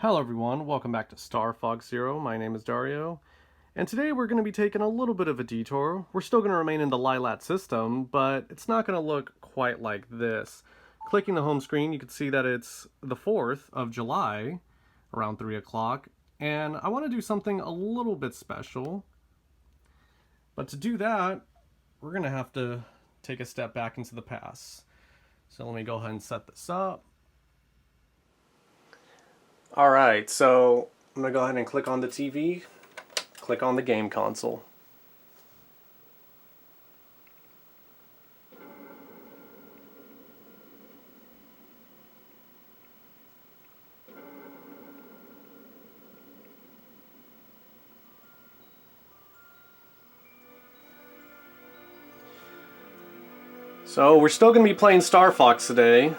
Hello everyone, welcome back to Star Fox Zero. My name is Dario, and today we're going to be taking a little bit of a detour. We're still going to remain in the Lylat system, but it's not going to look quite like this. Clicking the home screen, you can see that it's the 4th of July, around 3 o'clock, and I want to do something a little bit special. But to do that, we're going to have to take a step back into the past. So let me go ahead and set this up. Alright, so I'm going to go ahead and click on the TV, click on the game console. So we're still going to be playing Star Fox today,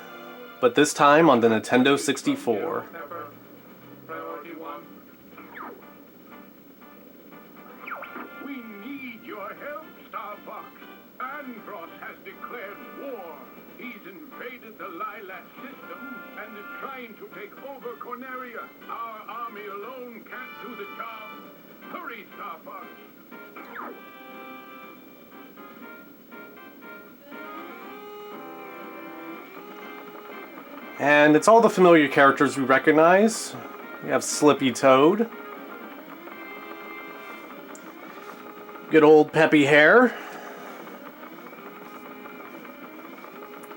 but this time on the Nintendo 64. We need your help, Star Fox. Andross has declared war. He's invaded the Lylat system and is trying to take over Corneria. Our army alone can't do the job. Hurry, Star Fox. And it's all the familiar characters we recognize. We have Slippy Toad. Good old Peppy Hare.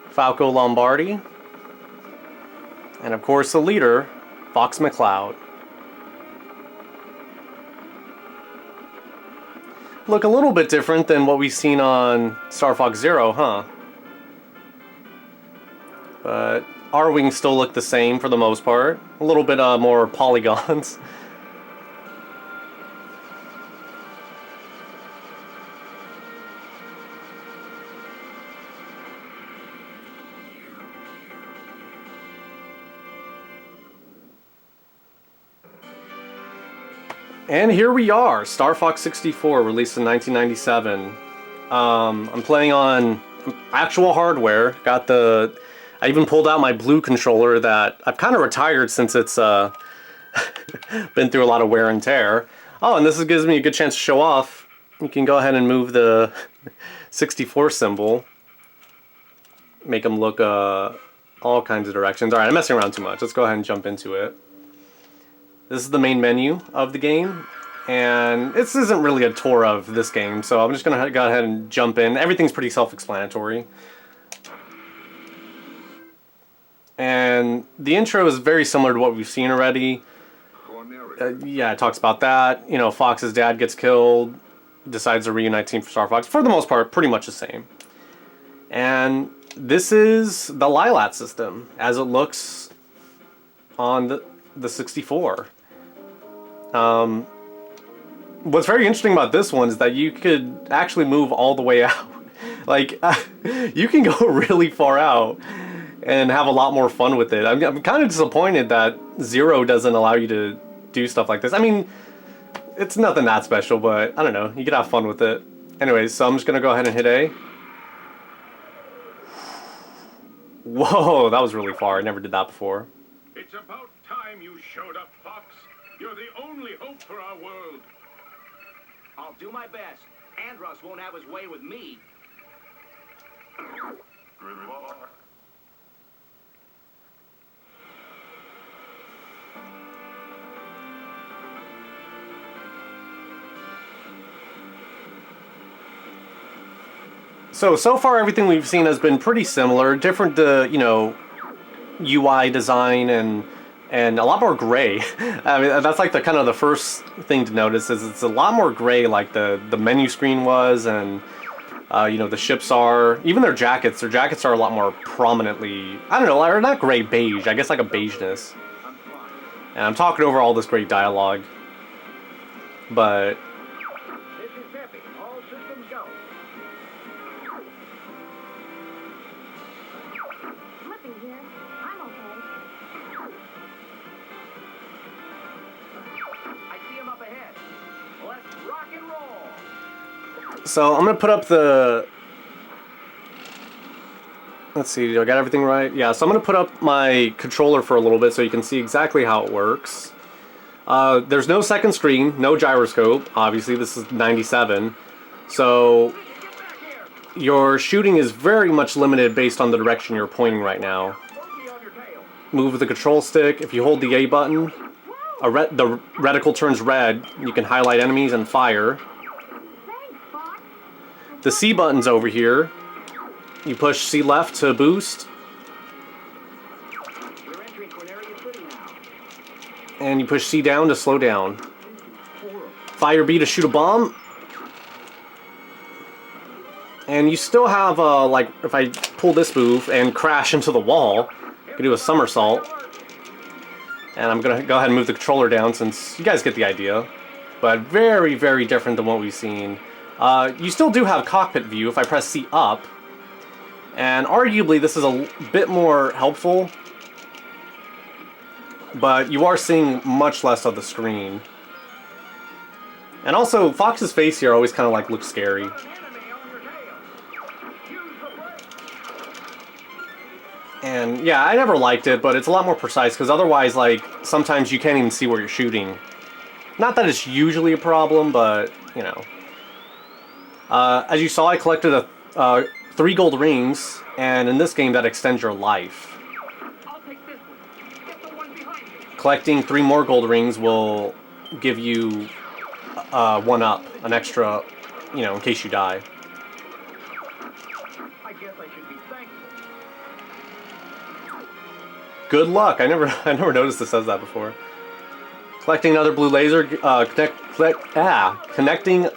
Falco Lombardi. And of course the leader, Fox McCloud. Look a little bit different than what we've seen on Star Fox Zero, huh? But our wings still look the same for the most part. A little bit more polygons. And here we are, Star Fox 64, released in 1997. I'm playing on actual hardware. I even pulled out my blue controller that I've kind of retired since it's been through a lot of wear and tear. Oh, and this gives me a good chance to show off. You can go ahead and move the 64 symbol. Make them look all kinds of directions. Alright, I'm messing around too much. Let's go ahead and jump into it. This is the main menu of the game, and this isn't really a tour of this game, so I'm just going to go ahead and jump in. Everything's pretty self-explanatory. And the intro is very similar to what we've seen already. Yeah, it talks about that. You know, Fox's dad gets killed, decides to reunite Team Star Fox. For the most part, pretty much the same. And this is the Lylat system, as it looks on the 64. What's very interesting about this one is that you could actually move all the way out. Like, you can go really far out and have a lot more fun with it. I'm kind of disappointed that Zero doesn't allow you to do stuff like this. I mean, it's nothing that special, but I don't know. You could have fun with it. Anyways, so I'm just going to go ahead and hit A. Whoa, that was really far. I never did that before. It's about time you showed up, Fox. You're the only hope for our world. I'll do my best. Andross won't have his way with me. Good luck. So far everything we've seen has been pretty similar. Different, you know, UI design and a lot more gray. I mean, that's like the kind of the first thing to notice is it's a lot more gray, like the menu screen was, and you know, the ships are. Even their jackets are a lot more prominently, I don't know, or not gray, beige. I guess like a beigeness. And I'm talking over all this great dialogue, but This is Peppy. All systems go. Slippy here. I'm okay. I see him up ahead. Let's rock and roll. so I'm gonna put up the Let's see, do I got everything right? Yeah, so I'm going to put up my controller for a little bit so you can see exactly how it works. There's no second screen, no gyroscope. Obviously, this is 97. So your shooting is very much limited based on the direction you're pointing right now. Move the control stick. If you hold the A button, the reticle turns red. You can highlight enemies and fire. The C button's over here. You push C left to boost. And you push C down to slow down. Fire B to shoot a bomb. And you still have, like, if I pull this move and crash into the wall, I can do a somersault. And I'm going to go ahead and move the controller down since you guys get the idea. But very, very different than what we've seen. You still do have cockpit view if I press C up. And arguably this is a bit more helpful. But you are seeing much less of the screen. And also, Fox's face here always kind of like looks scary. And yeah, I never liked it, but it's a lot more precise because otherwise, like, sometimes you can't even see where you're shooting. Not that it's usually a problem, but, you know. As you saw, I collected 3 gold rings, and in this game that extends your life. Collecting 3 more gold rings will give you 1 up, an extra, you know, in case you die. I guess I should be thankful. Good luck. I never noticed it says that before. Collecting another blue laser. Connecting.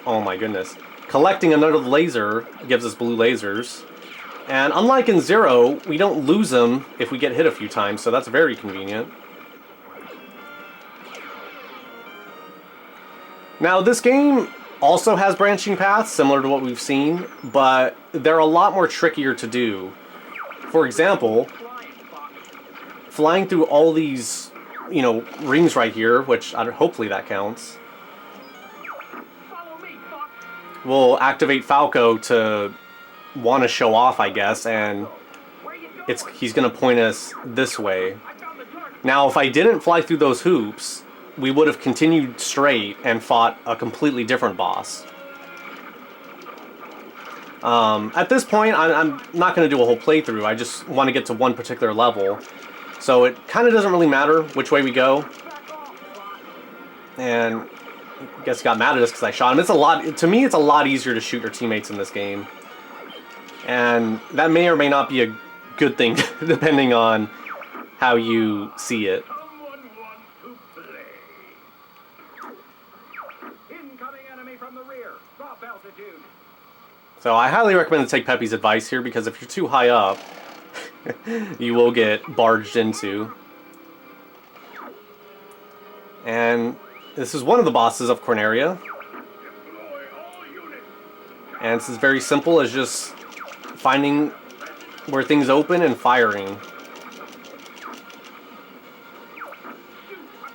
Oh my goodness. Collecting another laser gives us blue lasers. And unlike in Zero, we don't lose them if we get hit a few times, so that's very convenient. Now, this game also has branching paths, similar to what we've seen, but they're a lot more trickier to do. For example, flying through all these, you know, rings right here, which hopefully that counts, will activate Falco to want to show off, I guess, and he's going to point us this way. Now, if I didn't fly through those hoops, we would have continued straight and fought a completely different boss. At this point, I'm not going to do a whole playthrough. I just want to get to one particular level. So it kind of doesn't really matter which way we go. And I guess he got mad at us because I shot him. To me, it's a lot easier to shoot your teammates in this game. And that may or may not be a good thing, depending on how you see it. So I highly recommend to take Peppy's advice here, because if you're too high up, you will get barged into. And this is one of the bosses of Corneria. And this is very simple as just finding where things open and firing.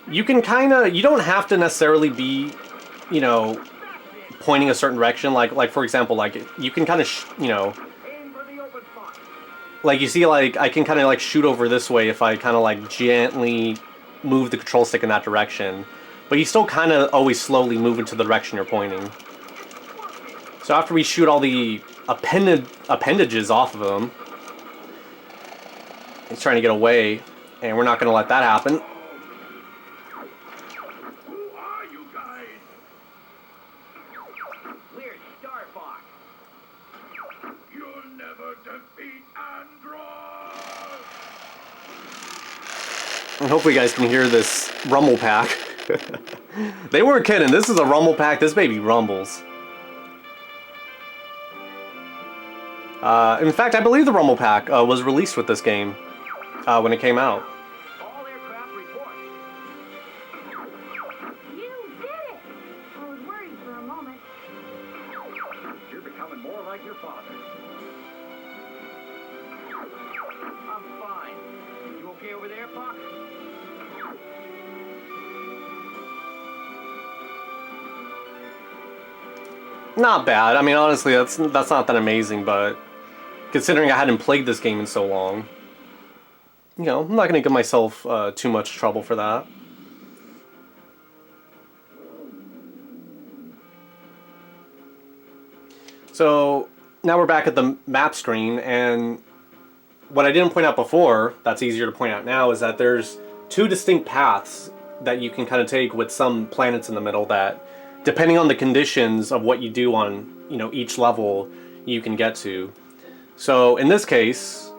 You can you don't have to necessarily be, you know, pointing a certain direction. Like for example, like you can kind of, you know, like you see, like I can kind of like shoot over this way if I kind of like gently move the control stick in that direction. But you still kind of always slowly move into the direction you're pointing. So after we shoot all the appendages off of him, he's trying to get away, and we're not going to let that happen. Who are you guys? We're Star Fox. You'll never defeat Andross! And hopefully you guys can hear this rumble pack. They weren't kidding. This is a rumble pack. This baby rumbles. In fact, I believe the rumble pack was released with this game when it came out. All aircraft report. You did it! I was worried for a moment. You're becoming more like your father. I'm fine. You okay over there, Fox? Not bad. I mean, honestly, that's not that amazing, but considering I hadn't played this game in so long. You know, I'm not going to give myself too much trouble for that. So now we're back at the map screen, and what I didn't point out before, that's easier to point out now, is that there's two distinct paths that you can kind of take with some planets in the middle that, depending on the conditions of what you do on, you know, each level, you can get to. So in this case,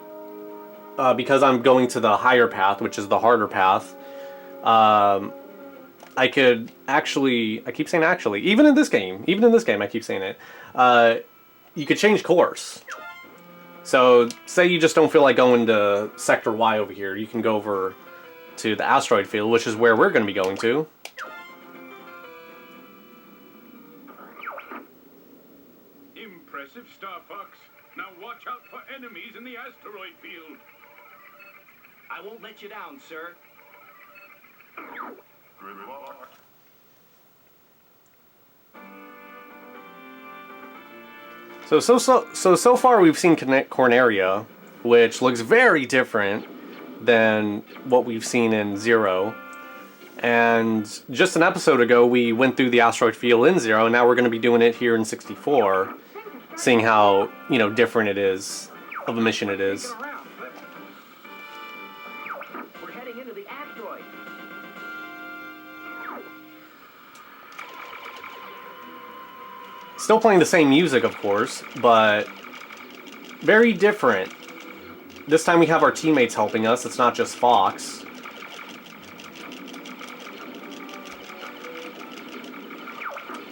because I'm going to the higher path, which is the harder path, I could actually, I keep saying actually, even in this game I keep saying it, you could change course. So say you just don't feel like going to Sector Y over here, you can go over to the asteroid field, which is where we're going to be going to. Impressive, Star Fox. Now watch out for enemies in the asteroid field. I won't let you down, sir. Good luck. So far we've seen Corneria, which looks very different than what we've seen in Zero. And just an episode ago we went through the asteroid field in Zero, and now we're going to be doing it here in 64, seeing how, you know, different it is, of a mission it is. We're heading into the asteroid. Still playing the same music, of course, but very different. This time we have our teammates helping us, it's not just Fox.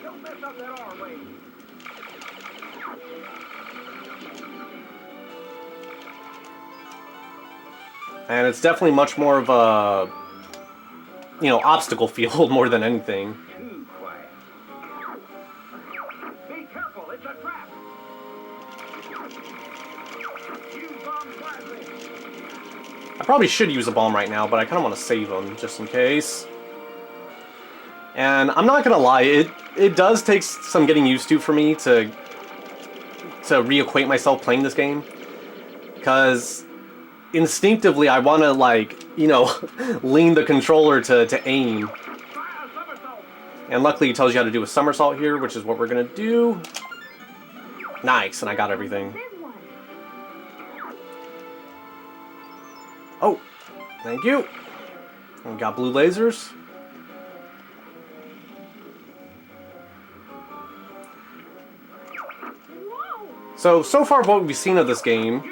Don't mess up that R wave. And it's definitely much more of a, you know, obstacle field more than anything. Too quiet. Be careful, it's a trap. Use bomb blasting. I probably should use a bomb right now, but I kind of want to save them just in case. And I'm not gonna lie, it does take some getting used to for me to reacquaint myself playing this game, because instinctively I want to, like, you know, lean the controller to aim. And luckily it tells you how to do a somersault here, which is what we're gonna do. Nice, and I got everything. Oh, thank you. And we got blue lasers. So far what we've seen of this game,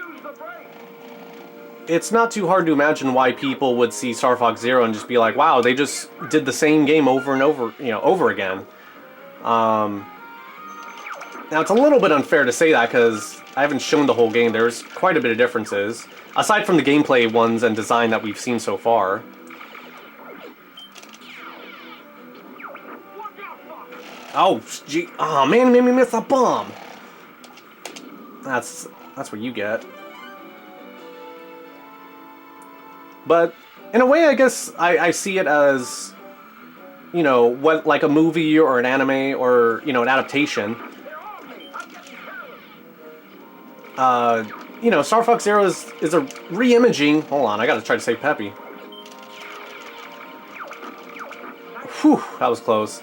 it's not too hard to imagine why people would see Star Fox Zero and just be like, wow, they just did the same game over and over, you know, over again. Now it's a little bit unfair to say that because I haven't shown the whole game. There's quite a bit of differences, aside from the gameplay ones and design that we've seen so far. Oh, gee, oh man, made me miss a bomb. That's what you get. But in a way, I guess I see it as, you know, what, like a movie or an anime or, you know, an adaptation. You know, Star Fox Zero is a re-imaging. Hold on, I gotta try to save Peppy. Whew, that was close.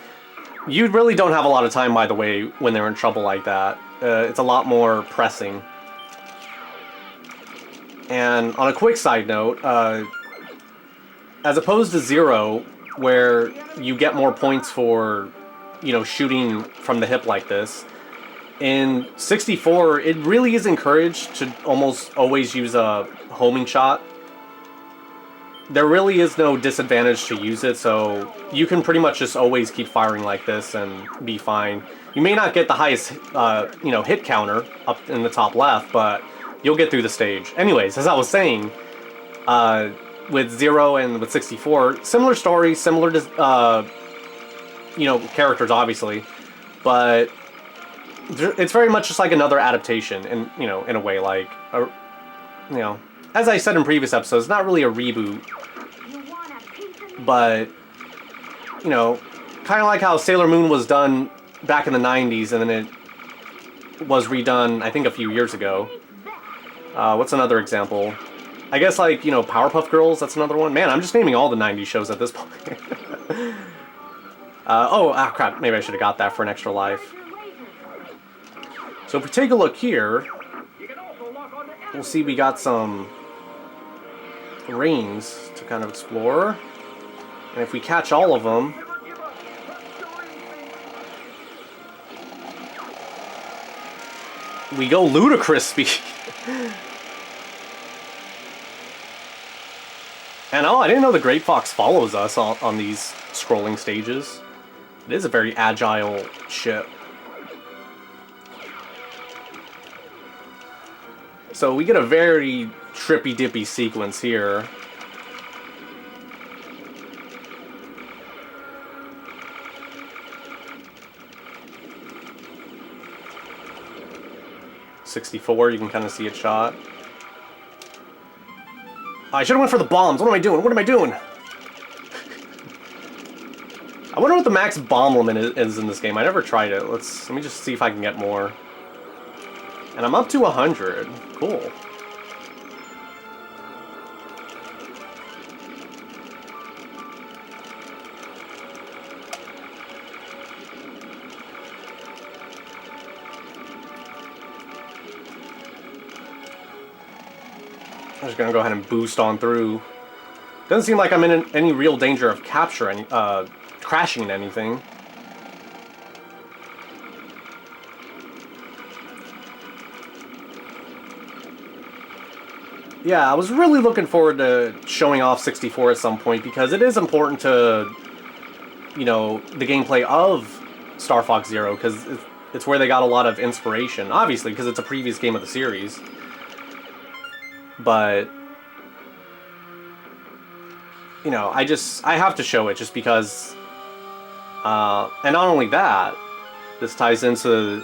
You really don't have a lot of time, by the way, when they're in trouble like that. It's a lot more pressing. And on a quick side note, as opposed to Zero, where you get more points for, you know, shooting from the hip like this, in 64, it really is encouraged to almost always use a homing shot. There really is no disadvantage to use it, so you can pretty much just always keep firing like this and be fine. You may not get the highest, you know, hit counter up in the top left, but you'll get through the stage. Anyways, as I was saying, with Zero and with 64, similar story, similar, you know, characters obviously, but it's very much just like another adaptation, in, you know, in a way, like, you know, as I said in previous episodes, not really a reboot, but, you know, kind of like how Sailor Moon was done back in the 90s, and then it was redone, I think, a few years ago. What's another example? I guess, like, you know, Powerpuff Girls, that's another one. Man, I'm just naming all the 90s shows at this point. Crap, maybe I should have got that for an extra life. So if we take a look here, we'll see we got some rings to kind of explore. And if we catch all of them, we go ludicrous speed. And oh, I didn't know the Great Fox follows us on these scrolling stages. It is a very agile ship. So we get a very trippy-dippy sequence here. '64, you can kind of see it shot. I should have went for the bombs. What am I doing? What am I doing? I wonder what the max bomb limit is in this game. I never tried it. Let me just see if I can get more. And I'm up to 100. Cool. I'm just gonna go ahead and boost on through. Doesn't seem like I'm in any real danger of crashing in anything. Yeah, I was really looking forward to showing off 64 at some point because it is important to, you know, the gameplay of Star Fox Zero because it's where they got a lot of inspiration. Obviously, because it's a previous game of the series. But, you know, I have to show it just because, and not only that, this ties into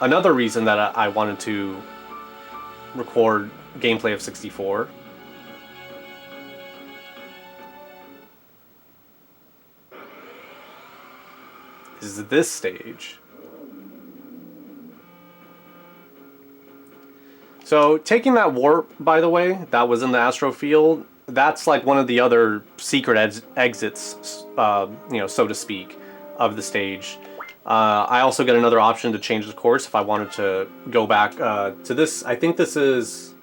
another reason that I wanted to record gameplay of 64. Is this stage. So, taking that warp, by the way, that was in the Astro Field, that's like one of the other secret exits, you know, so to speak, of the stage. I also get another option to change the course if I wanted to go back to this. I think this is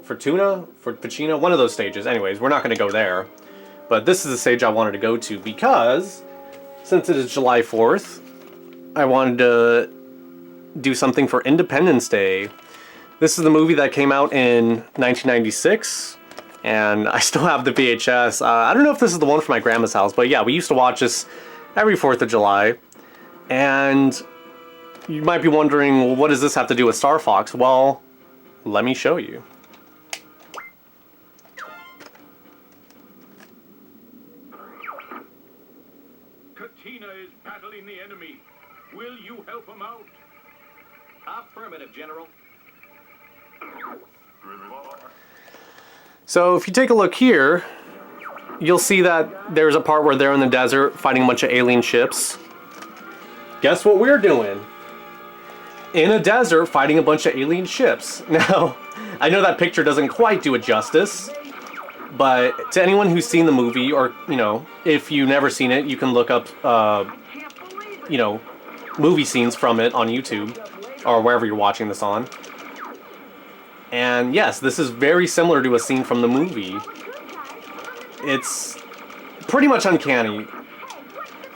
Fortuna, Ficino, one of those stages. Anyways, we're not going to go there. But this is the stage I wanted to go to because, since it is July 4th, I wanted to do something for Independence Day. This is the movie that came out in 1996, and I still have the VHS. I don't know if this is the one from my grandma's house, but yeah, we used to watch this every 4th of July. And you might be wondering, well, what does this have to do with Star Fox? Well, let me show you. Katina is battling the enemy. Will you help him out? Affirmative, General. So if you take a look here, you'll see that there's a part where they're in the desert fighting a bunch of alien ships. Guess what we're doing? In a desert fighting a bunch of alien ships. Now, I know that picture doesn't quite do it justice, but to anyone who's seen the movie, or, you know, if you've never seen it, you can look up, you know, movie scenes from it on YouTube, or wherever you're watching this on. And yes, this is very similar to a scene from the movie. It's pretty much uncanny.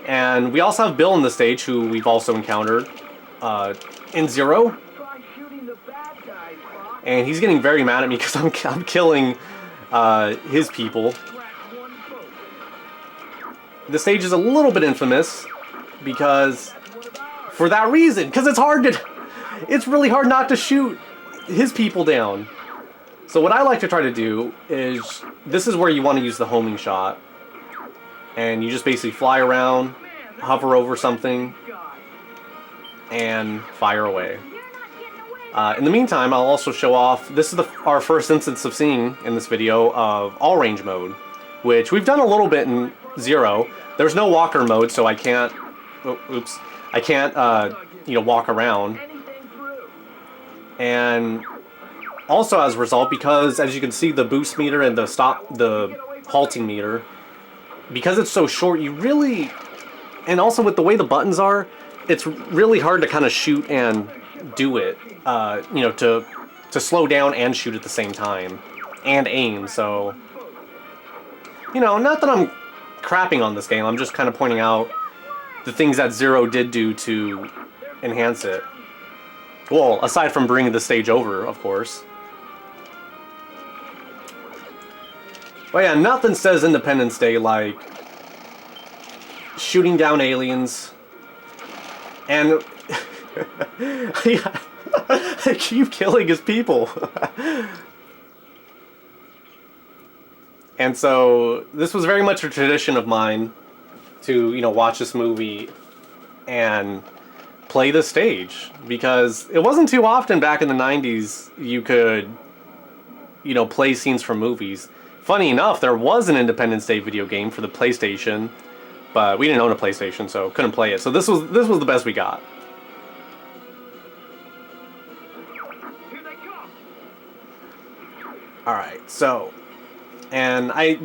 And we also have Bill on the stage, who we've also encountered in Zero. And he's getting very mad at me because I'm killing his people. The stage is a little bit infamous because, for that reason, because it's really hard not to shoot his people down. So what I like to try to do is, this is where you want to use the homing shot. And you just basically fly around, hover over something, and fire away. In the meantime, I'll also show off, this is our first instance of seeing in this video of all range mode, which we've done a little bit in Zero. There's no walker mode, so I can't, I can't, you know, walk around. And also as a result, because as you can see, the boost meter and the halting meter, because it's so short, you really, and also with the way the buttons are, it's really hard to kind of shoot and do it. You know, to slow down and shoot at the same time, and aim. So, you know, not that I'm crapping on this game. I'm just kind of pointing out the things that Zero did do to enhance it. Well, aside from bringing the stage over, of course. But yeah, nothing says Independence Day like shooting down aliens and I keep killing his people. And so this was very much a tradition of mine to, you know, watch this movie and play the stage, because it wasn't too often back in the 90s you could, you know, play scenes from movies. Funny enough, there was an Independence Day video game for the PlayStation, but we didn't own a PlayStation, so couldn't play it. So this was the best we got. Here they come. All right, so, and I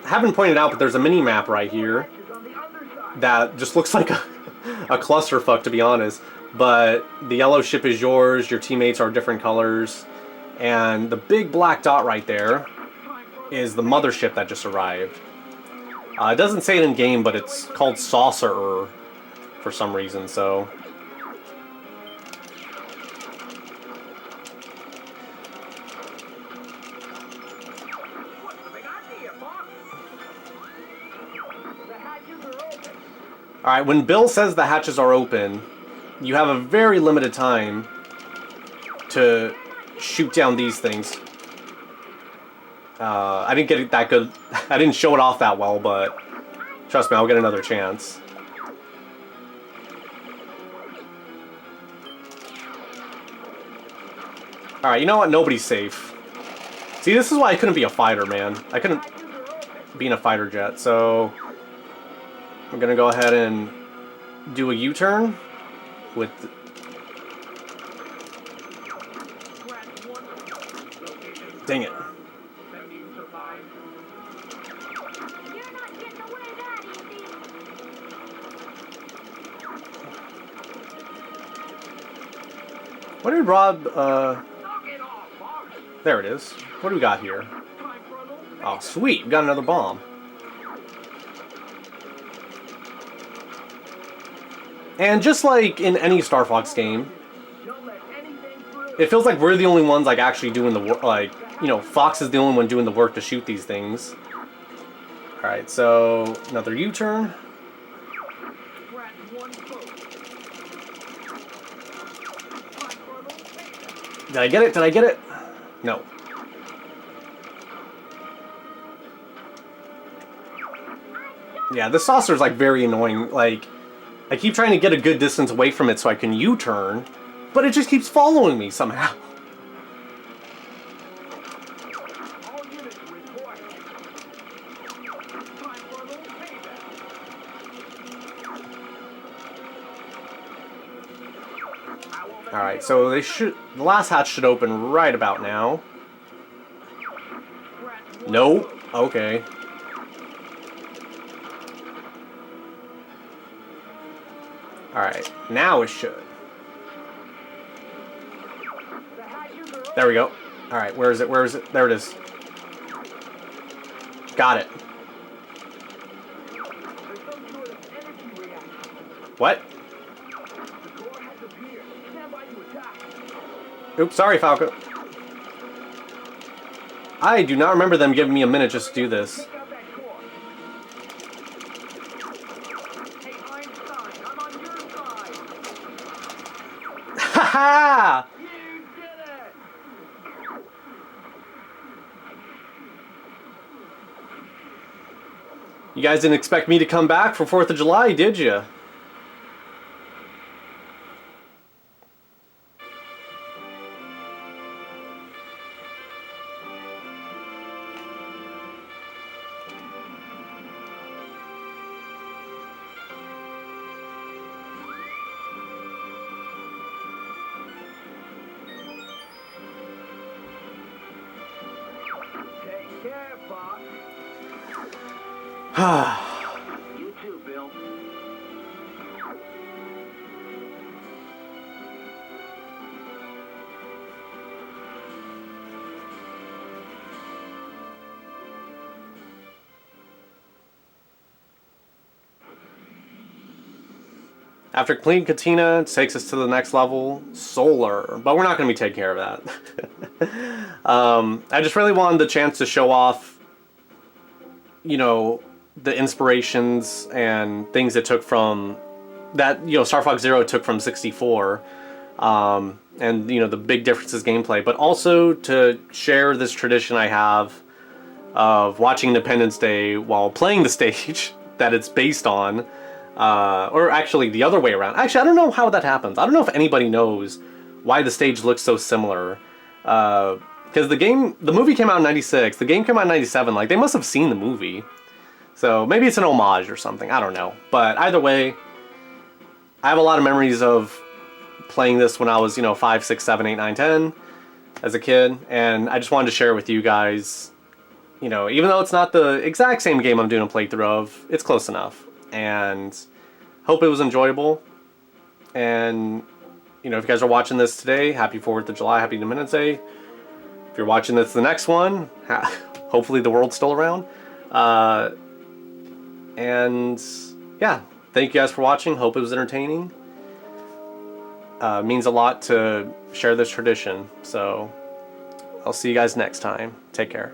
haven't pointed out, but there's a mini map right here that just looks like a clusterfuck, to be honest. But the yellow ship is yours. Your teammates are different colors, and the big black dot right there is the mothership that just arrived. It doesn't say it in game, but it's called Saucer for some reason. So. What's the big idea, boss? The hatches are open. Alright, when Bill says the hatches are open, you have a very limited time to shoot down these things. I didn't get it that good. I didn't show it off that well, but trust me, I'll get another chance. Alright, you know what? Nobody's safe. See, this is why I couldn't be a fighter, man. I couldn't be in a fighter jet, so I'm gonna go ahead and do a U-turn with... Dang it. You're not getting away that easy. What did Rob, Knock it off, boss. there it is. What do we got here? Time for a little Oh, sweet. We got another bomb. And just like in any Star Fox game, Don't let anything through. it feels like we're the only ones like actually doing the work. Like, you know, Fox is the only one doing the work to shoot these things. All right, so another U-turn. Grab one foot. Time for a little payback. Did I get it? Did I get it? No. Yeah, this saucer is like very annoying. Like, I keep trying to get a good distance away from it so I can U-turn, but it just keeps following me somehow. All units report. Time for a little payback. I won't let All you right, get so away. they should. The last hatch should open right about now. Grab one Nope. foot. Okay. All right, now it should. The hatches are There we go. All right, where is it? Where is it? There it is. Got it. There's some sort of energy reaction. What? The core has appeared. Stand by to attack. Oops, sorry, Falco. I do not remember them giving me a minute just to do this. Take out that core. Hey, Einstein, I'm on your side. Haha! You did it! You guys didn't expect me to come back for 4th of July, did you? care, Fox. You too, Bill. After completing Katina, it takes us to the next level, Solar. But we're not going to be taking care of that. I just really wanted the chance to show off, you know, the inspirations and things it took from that, you know, Star Fox Zero took from 64. And, you know, the big differences gameplay. But also to share this tradition I have of watching Independence Day while playing the stage that it's based on. Or actually the other way around. Actually, I don't know how that happens. I don't know if anybody knows why the stage looks so similar. Because the movie came out in 96, the game came out in 97, like they must have seen the movie. So maybe it's an homage or something, I don't know. But either way, I have a lot of memories of playing this when I was, you know, 5, 6, 7, 8, 9, 10 as a kid. And I just wanted to share with you guys, you know, even though it's not the exact same game I'm doing a playthrough of, it's close enough. And hope it was enjoyable. And, you know, if you guys are watching this today, happy 4th of July, happy Independence Day. If you're watching this the next one, hopefully the world's still around. And yeah, thank you guys for watching. Hope it was entertaining. Means a lot to share this tradition. So I'll see you guys next time. Take care.